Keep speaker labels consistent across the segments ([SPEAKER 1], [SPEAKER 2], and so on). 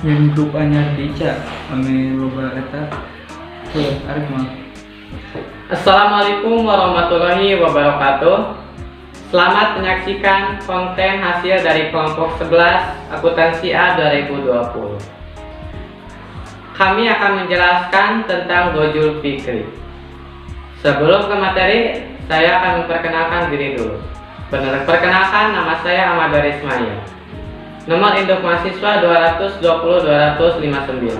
[SPEAKER 1] yang grup anyar dica ame loba eta tuh arek mah.
[SPEAKER 2] Assalamualaikum warahmatullahi wabarakatuh. Selamat menyaksikan konten hasil dari kelompok 11 akuntansi A 2020. Kami akan menjelaskan tentang Gojul Fikri. Sebelum ke materi, saya akan memperkenalkan diri dulu. Perkenalkan, nama saya Ahmad Ismail. Nomor induk mahasiswa 220-259.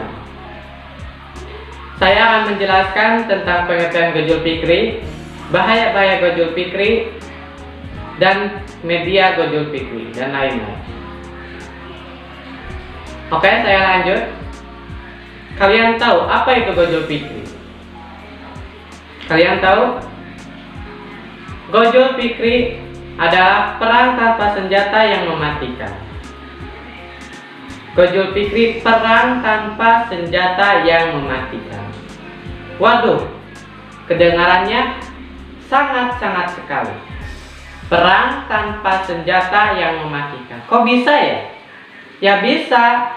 [SPEAKER 2] Saya akan menjelaskan tentang pengertian Gojul Fikri, bahaya-bahaya Gojul Fikri, dan media Gojul Fikri, dan lain-lain. Oke, saya lanjut. Kalian tahu apa itu Gojul Fikri? Kalian tahu? Gojul Fikri adalah perang tanpa senjata yang mematikan. Gojul Fikri perang tanpa senjata yang mematikan. Waduh, kedengarannya sangat-sangat sekali. Perang tanpa senjata yang mematikan. Kok bisa ya? Ya bisa.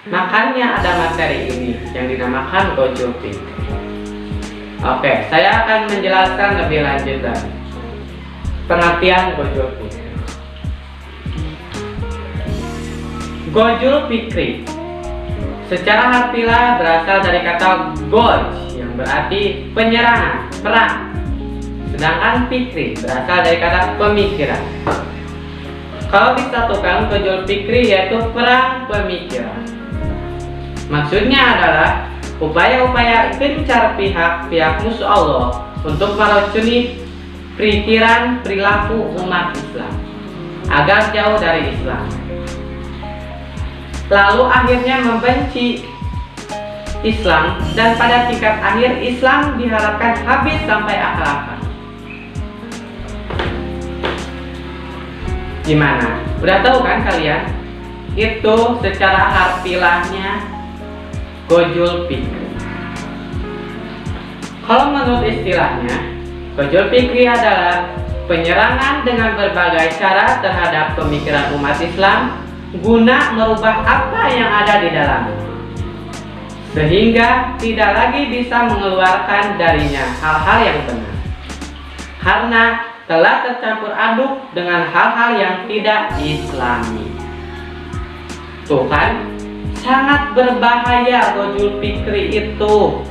[SPEAKER 2] Makanya ada materi ini yang dinamakan Gojul Fikri. Oke, saya akan menjelaskan lebih lanjut lagi pengertian Gojul Fikri. Gojul Fikri secara harfiah berasal dari kata goj yang berarti penyerangan, perang. Sedangkan Fikri berasal dari kata pemikiran. Kalau disatukan, Gojul Fikri yaitu perang pemikiran. Maksudnya adalah upaya-upaya gencar pihak musuh Allah untuk meracuni pikiran perilaku umat Islam agar jauh dari Islam. Lalu akhirnya membenci Islam, dan pada tingkat akhir Islam diharapkan habis sampai akar-akar. Gimana? Udah tahu kan kalian? Itu secara harfiahnya Gojul Fikri. Kalau menurut istilahnya, Gojul Fikri adalah penyerangan dengan berbagai cara terhadap pemikiran umat Islam guna merubah apa yang ada di dalamnya, sehingga tidak lagi bisa mengeluarkan darinya hal-hal yang benar, karena telah tercampur aduk dengan hal-hal yang tidak Islami. Tuh kan, sangat berbahaya Gojul Fikri itu.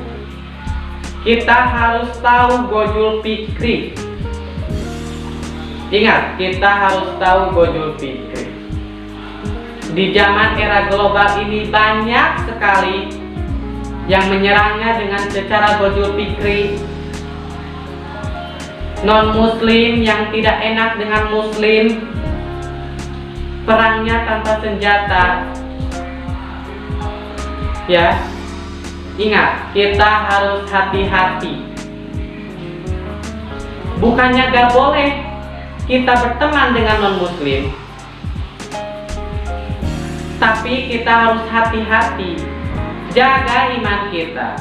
[SPEAKER 2] Kita harus tahu Gojul Fikri. Ingat, kita harus tahu Gojul Fikri. Di zaman era global ini banyak sekali yang menyerangnya dengan secara Gojul Fikri. Non-muslim yang tidak enak dengan muslim, perangnya tanpa senjata. Ya, ingat, kita harus hati-hati. Bukannya gak boleh kita berteman dengan non-muslim, tapi kita harus hati-hati, jaga iman kita.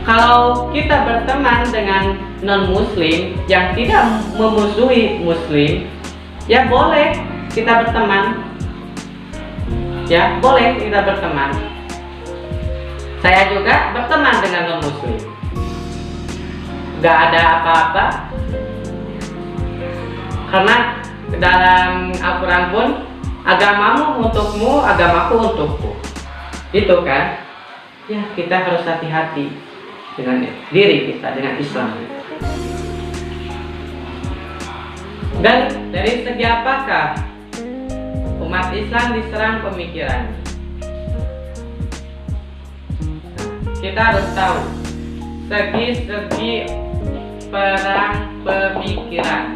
[SPEAKER 2] Kalau kita berteman dengan non-muslim yang tidak memusuhi muslim, ya boleh kita berteman. Ya, boleh kita berteman. Saya juga berteman dengan non-muslim. Gak ada apa-apa. Karena dalam Al-Quran pun, agamamu untukmu, agamaku untukku. Itu kan? Ya, kita harus hati-hati dengan diri kita, dengan Islam. Dan dari segi apakah umat Islam diserang pemikirannya? Kita harus tahu segi-segi perang pemikiran.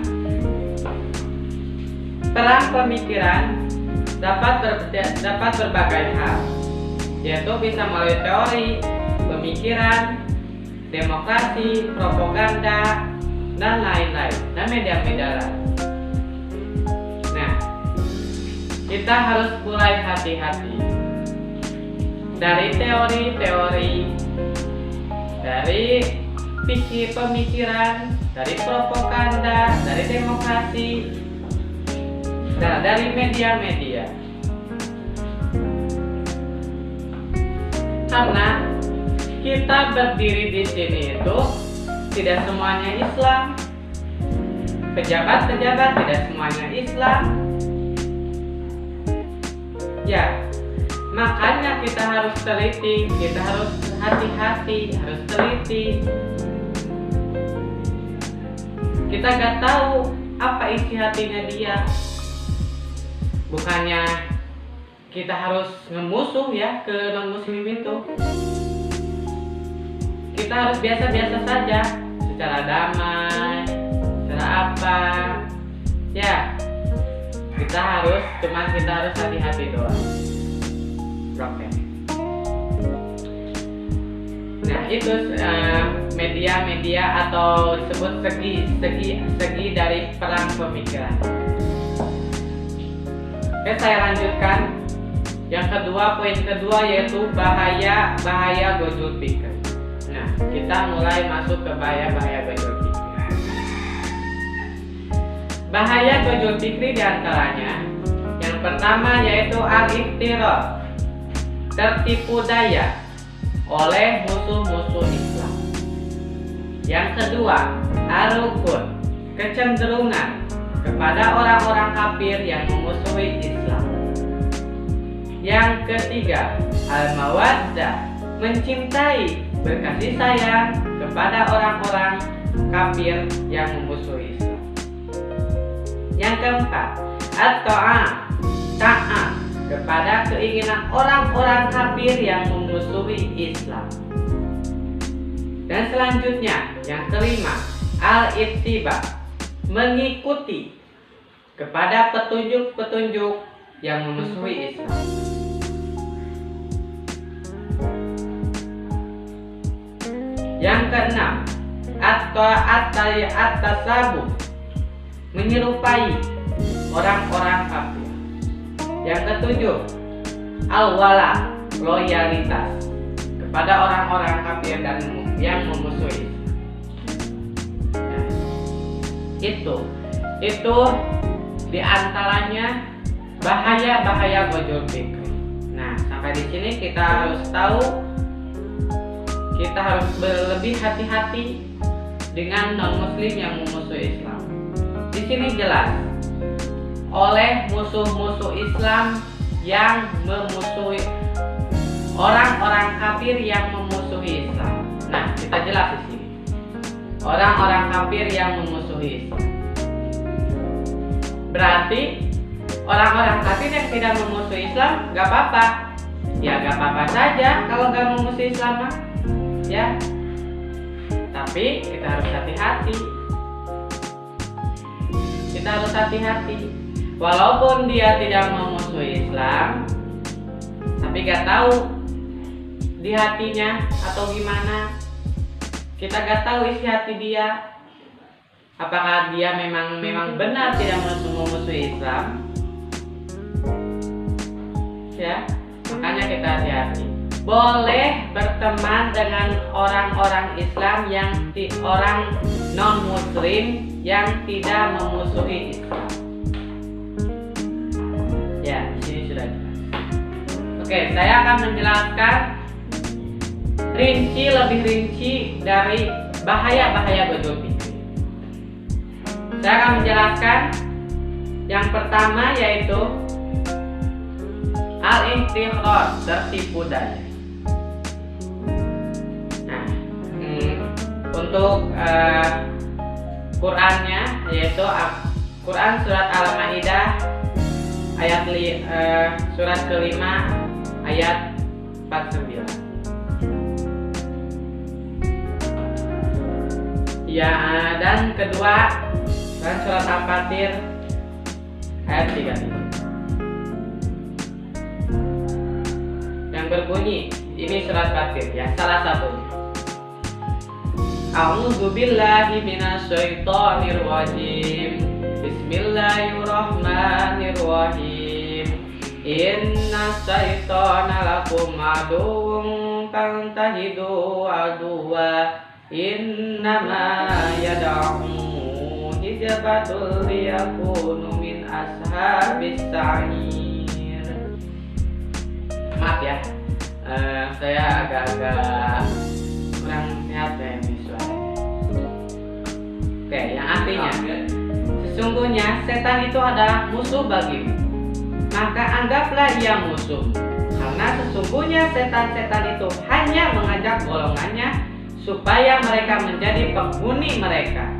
[SPEAKER 2] Perang pemikiran dapat berbagai hal, yaitu bisa melalui teori, pemikiran, demokrasi, propaganda, dan lain-lain, dan media-media lain. Nah, kita harus mulai hati-hati dari teori-teori, dari pemikiran, dari propaganda, dari demokrasi, Nah, dari media-media. Karena kita berdiri di sini itu tidak semuanya Islam. Pejabat-pejabat tidak semuanya Islam. Ya, makanya kita harus teliti, kita harus hati-hati, harus teliti. Kita gak tahu apa isi hatinya dia. Bukannya kita harus ngemusuh ya ke non-muslim itu. Kita harus biasa-biasa saja, secara damai, secara apa. Ya, kita harus hati-hati doang. Oke. Nah, itu media-media atau disebut segi dari perang pemikiran. Oke, saya lanjutkan. Yang kedua, poin kedua yaitu bahaya gojol pikir. Nah, kita mulai masuk ke bahaya gojol pikir. Bahaya gojol pikir diantaranya yang pertama yaitu al-iftirar, tertipu daya oleh musuh-musuh Islam. Yang kedua, ar-rukun, kecenderungan kepada orang-orang kafir yang memusuhi Islam. Yang ketiga, al-mawaddah, mencintai, berkasih sayang kepada orang-orang kafir yang memusuhi Islam. Yang keempat, at-ta'ah, taat kepada keinginan orang-orang kafir yang memusuhi Islam. Dan selanjutnya, yang kelima, al-ittiba, mengikuti kepada petunjuk-petunjuk yang memusuhi Islam. Yang keenam, at-tasabuh, menyerupai orang-orang kafir. Yang ketujuh, al-wala, loyalitas kepada orang-orang kafir dan yang memusuhi. Nah, itu diantaranya bahaya gojol pikir. Nah, sampai di sini kita harus tahu, kita harus lebih hati-hati dengan non-muslim yang memusuhi Islam. Di sini jelas oleh musuh-musuh Islam yang memusuhi orang-orang kafir yang memusuhi Islam. Nah, kita jelas di sini. Orang-orang kafir yang memusuhi Islam. Berarti orang-orang kafir yang tidak memusuhi Islam gak apa-apa. Ya gak apa-apa saja kalau gak memusuhi Islam mah. Ya. Tapi kita harus hati-hati. Kita harus hati-hati. Walaupun dia tidak memusuhi Islam, tapi gak tahu di hatinya atau gimana. Kita gak tahu isi hati dia. Apakah dia memang benar tidak memusuhi Islam? Ya, makanya kita hati-hati. Boleh berteman dengan orang-orang Islam orang non-muslim yang tidak memusuhi Islam. Ya, di sini sudah jelas. Oke, saya akan menjelaskan lebih rinci dari bahaya gojol pikir. Saya akan menjelaskan yang pertama yaitu al-iftirar, tertipu daya. Nah, untuk Qurannya yaitu Quran surat Al-Maidah ayat surat kelima ayat 49. Ya, dan kedua dan surat Al-Fatir ayat 33 yang berbunyi, ini surat Fatir ya, salah satunya. A'udzu billahi minasyaitonir rajim. Bismillahirrahmanirrahim. Inna syaitana lakum aduwwun fantahidu aduwwa. Innama yad'u hizbatul liyakunu min ashabis sa'ir. Maaf ya, saya agak-agak kurang sehat ya ini suaranya. Oke, yang artinya sesungguhnya setan itu adalah musuh bagimu, maka anggaplah ia musuh. Karena sesungguhnya setan-setan itu hanya mengajak golongannya supaya mereka menjadi penghuni mereka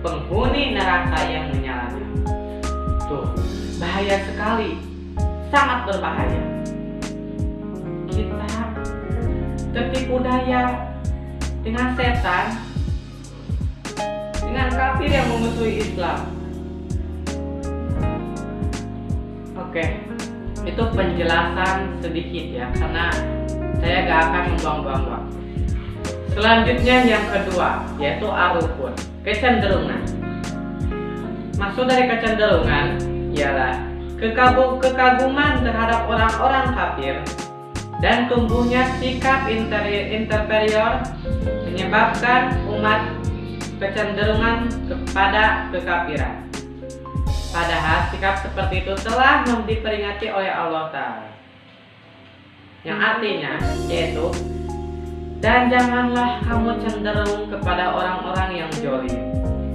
[SPEAKER 2] penghuni neraka yang menyala-nyala. Tuh, bahaya sekali, sangat berbahaya. Kita tertipu daya dengan setan, dengan kafir yang memusuhi Islam. Oke, itu penjelasan sedikit ya, karena saya gak akan membuang-buang waktu. Selanjutnya yang kedua, yaitu arukun, kecenderungan. Maksud dari kecenderungan ialah kekaguman terhadap orang-orang kafir dan tumbuhnya sikap inferior menyebabkan umat kecenderungan kepada kekafiran. Padahal sikap seperti itu telah diperingati oleh Allah Ta'ala. Yang artinya yaitu, dan janganlah kamu cenderung kepada orang-orang yang zalim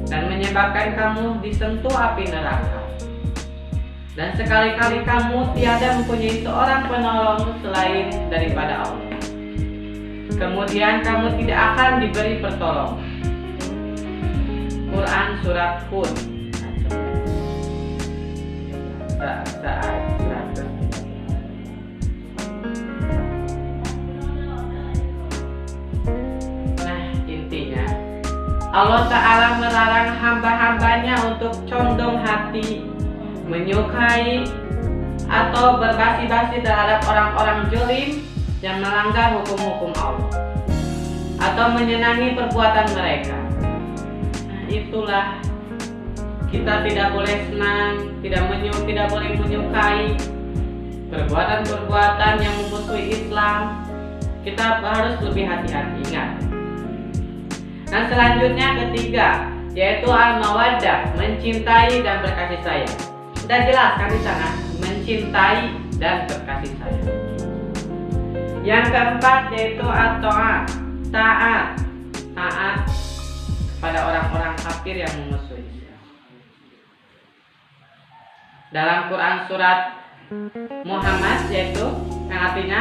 [SPEAKER 2] dan menyebabkan kamu disentuh api neraka. Dan sekali-kali kamu tiada mempunyai seorang penolong selain daripada Allah. Kemudian kamu tidak akan diberi pertolongan. Quran Surat Hud saat 100. Nah, intinya Allah Ta'ala melarang hamba-hambanya untuk condong hati, menyukai atau berbasi-basi terhadap orang-orang zalim yang melanggar hukum-hukum Allah atau menyenangi perbuatan mereka. Nah, itulah kita tidak boleh senang, tidak boleh menyukai perbuatan-perbuatan yang memusuhi Islam. Kita harus lebih hati-hati, ingat. Dan selanjutnya ketiga, yaitu al-mawaddah, mencintai dan berkasih sayang. Sudah jelas kan di sana, mencintai dan berkasih sayang. Yang keempat yaitu at-ta'at, taat kepada orang-orang kafir yang memusuhi Islam. Dalam Quran Surat Muhammad yaitu yang artinya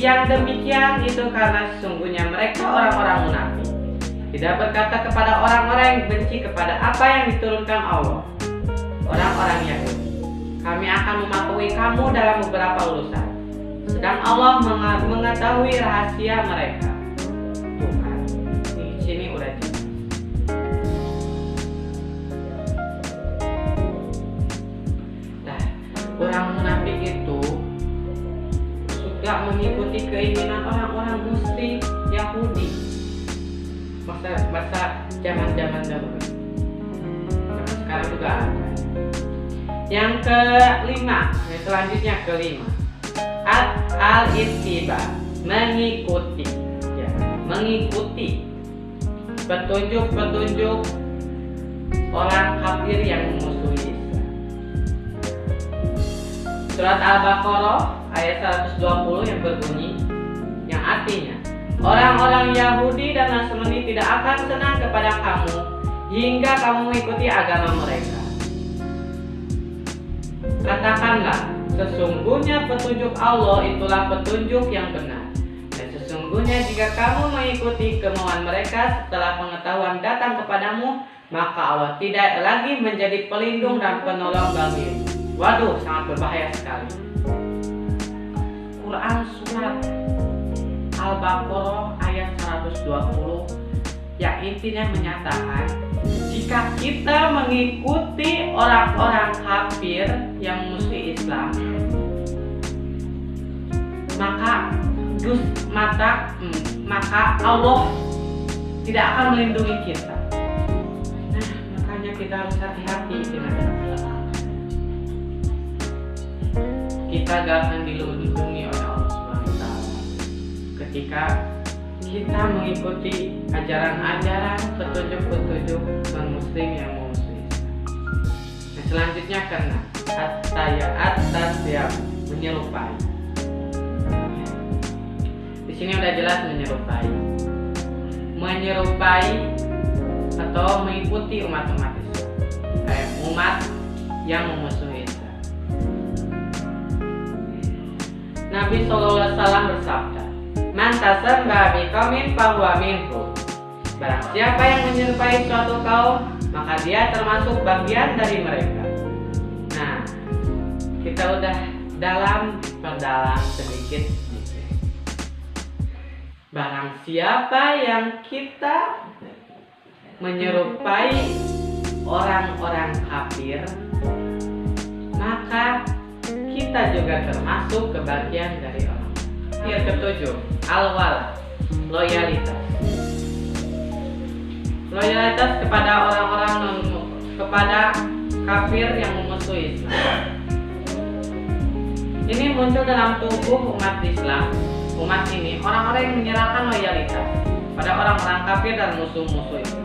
[SPEAKER 2] yang demikian itu karena sesungguhnya mereka orang-orang munafik, tidak berkata kepada orang-orang yang benci kepada apa yang diturunkan Allah. Orang-orang Yahudi, kami akan mematuhi kamu dalam beberapa urusan, sedang Allah mengetahui rahasia mereka. Tuhan, di sini udah jelas. Nah, orang munafik itu suka mengikuti keinginan orang-orang musyrik Yahudi masa zaman-zaman dahulu. Sekarang juga ada. Yang kelima, yang selanjutnya kelima, al-ittiba, mengikuti, ya, mengikuti petunjuk-petunjuk orang kafir yang memusuhi Islam. Surat Al-Baqarah ayat 120 yang berbunyi, yang artinya orang-orang Yahudi dan Nasrani tidak akan senang kepada kamu hingga kamu mengikuti agama mereka. Katakanlah, sesungguhnya petunjuk Allah itulah petunjuk yang benar. Dan sesungguhnya jika kamu mengikuti kemauan mereka setelah pengetahuan datang kepadamu, maka Allah tidak lagi menjadi pelindung dan penolong bagimu. Waduh, sangat berbahaya sekali. Quran Surat Al-Baqarah ayat 120 yang intinya menyatakan, jika kita mengikuti orang-orang kafir yang musuh Islam, maka Allah tidak akan melindungi kita. Nah, makanya kita harus hati-hati dengan itu. Kita gak akan dilindungi oleh Allah SWT ketika kita mengikuti ajaran-ajaran, petunjuk-petunjuk non-muslim yang memusuhi Islam. Nah, selanjutnya atas siap menyerupai. Di sini udah jelas menyerupai. Menyerupai atau mengikuti umat-umat Islam. Umat yang memusuhi Islam. Nabi SAW bersabda, "Man tasabbaha biqaumin fahuwa minhum." Barang siapa yang menyerupai suatu kaum, maka dia termasuk bagian dari mereka. Nah, kita udah perdalam sedikit. Barang siapa yang kita menyerupai orang-orang kafir, maka kita juga termasuk kebagian dari orang. Yang ketujuh, al-wala, loyalitas. Loyalitas kepada orang-orang kepada kafir yang memusuhi Islam. Ini muncul dalam tubuh umat Islam. Umat ini orang-orang yang menyerahkan loyalitas pada orang-orang kafir dan musuh-musuh itu.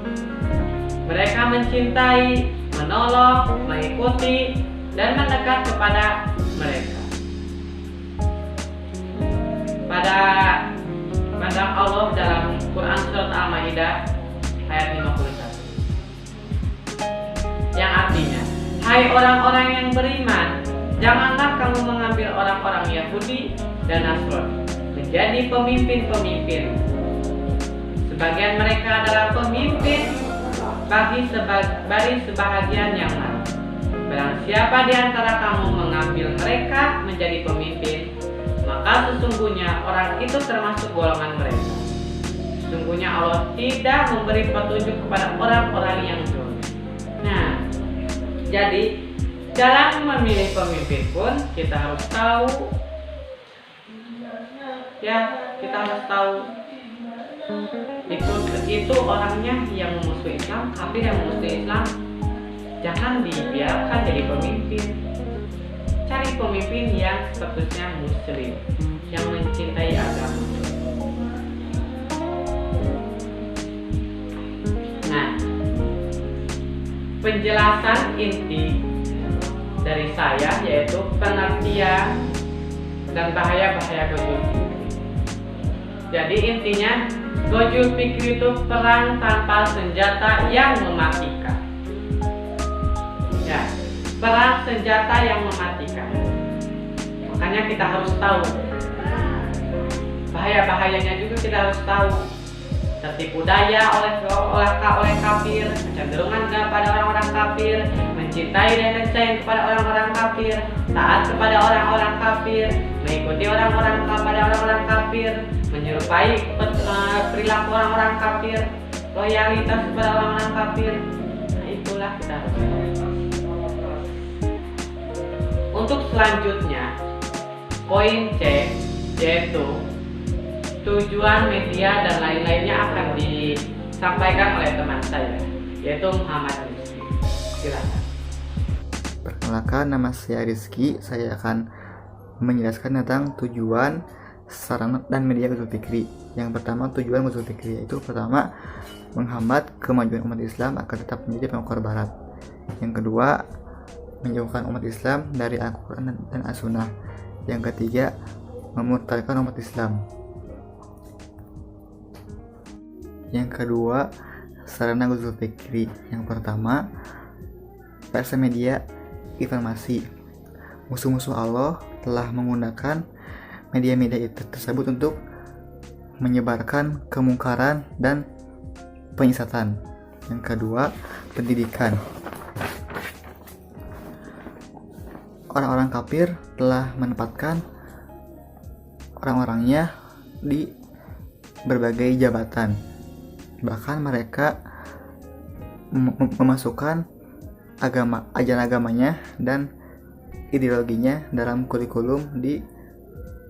[SPEAKER 2] Mereka mencintai, menolong, mengikuti, dan mendekat kepada mereka. Pada pandang Allah dalam Quran Surat Al-Ma'idah ayat 51, yang artinya, hai orang-orang yang beriman, janganlah kamu mengambil orang-orang Yahudi dan Nasrani menjadi pemimpin-pemimpin. Sebagian mereka adalah pemimpin bagi sebahagian yang lain. Barang siapa di antara kamu mengambil mereka menjadi pemimpin, maka sesungguhnya orang itu termasuk golongan mereka. Sesungguhnya Allah tidak memberi petunjuk kepada orang-orang yang zalim. Nah, jadi dalam memilih pemimpin pun kita harus tahu, kita harus tahu itu orangnya yang memusuhi Islam, kafir yang memusuhi Islam, jangan dibiarkan jadi pemimpin. Cari pemimpin yang statusnya muslim, yang mencintai agama. Nah, penjelasan inti dari saya yaitu pengertian dan bahaya-bahaya gojul fikri. Jadi intinya, gojul fikri itu perang tanpa senjata yang mematikan. Ya, perang senjata yang mematikan. Makanya kita harus tahu bahaya-bahayanya juga, kita harus tahu. Tertipu daya oleh kafir, kecenderungan kepada orang-orang kafir, mencintai dan sayang kepada orang-orang kafir, taat kepada orang-orang kafir, mengikuti orang-orang kepada orang-orang kafir, menyerupai perilaku orang-orang kafir, loyalitas kepada orang-orang kafir. Nah, itulah kita harus tahu. Untuk selanjutnya, poin C yaitu tujuan media dan lain-lainnya akan disampaikan oleh teman saya, yaitu Muhammad Rizky. Silakan.
[SPEAKER 3] Perkenalkan, nama saya Rizky. Saya akan menjelaskan tentang tujuan, sarana, dan media gojul fikri. Yang pertama, tujuan gojul fikri yaitu pertama, menghambat kemajuan umat Islam agar tetap menjadi pengukar barat. Yang kedua, menjauhkan umat Islam dari Al-Quran dan As-Sunnah. Yang ketiga, memurtadkan umat Islam. Yang kedua, sarana gojul fikri. Yang pertama, pers media informasi. Musuh-musuh Allah telah menggunakan media-media itu tersebut untuk menyebarkan kemungkaran dan penyesatan. Yang kedua, pendidikan. Orang-orang kafir telah menempatkan orang-orangnya di berbagai jabatan. Bahkan mereka memasukkan ajaran agamanya dan ideologinya dalam kurikulum di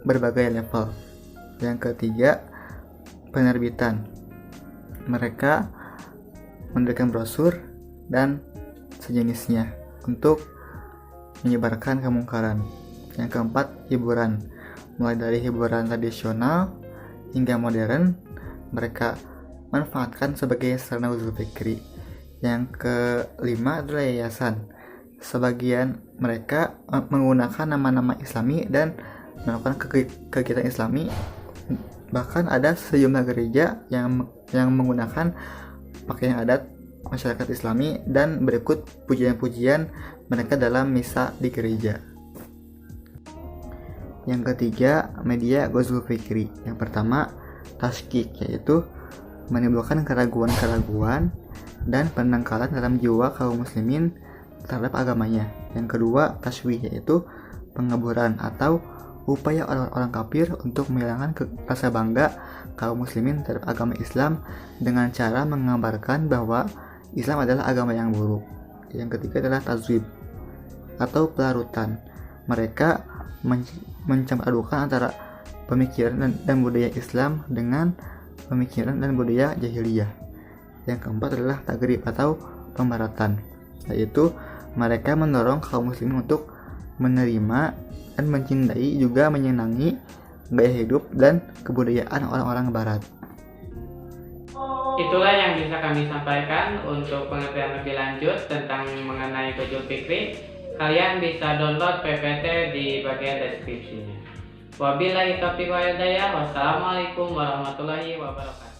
[SPEAKER 3] berbagai level. Yang ketiga, penerbitan. Mereka menerbitkan brosur dan sejenisnya untuk menyebarkan kemungkaran. Yang keempat, hiburan. Mulai dari hiburan tradisional hingga modern, mereka manfaatkan sebagai sarana gojul fikri. Yang kelima adalah yayasan. sebagian mereka menggunakan nama-nama Islami dan melakukan kegiatan Islami. Bahkan ada sejumlah gereja yang menggunakan pakaian adat masyarakat Islami dan berikut pujian-pujian mereka dalam misa di gereja. Yang ketiga, media ghazul fikri. Yang pertama, tashkik, yaitu menimbulkan keraguan-keraguan dan pendangkalan dalam jiwa kaum muslimin terhadap agamanya. Yang kedua, taswih, yaitu pengaburan atau upaya orang-orang kafir untuk menghilangkan rasa bangga kaum muslimin terhadap agama Islam dengan cara menggambarkan bahwa Islam adalah agama yang buruk. Yang ketiga adalah tazwib atau pelarutan. Mereka mencampur adukan antara pemikiran dan budaya Islam dengan pemikiran dan budaya jahiliyah. Yang keempat adalah tagrib atau pembaratan, yaitu mereka mendorong kaum muslimin untuk menerima dan mencintai juga menyenangi gaya hidup dan kebudayaan orang-orang barat.
[SPEAKER 2] Itulah yang bisa kami sampaikan. Untuk pengertian lebih lanjut tentang mengenai ghazul fikri, kalian bisa download PPT di bagian deskripsinya. Wabillahi taufiq wal hidayah. Wassalamualaikum warahmatullahi wabarakatuh.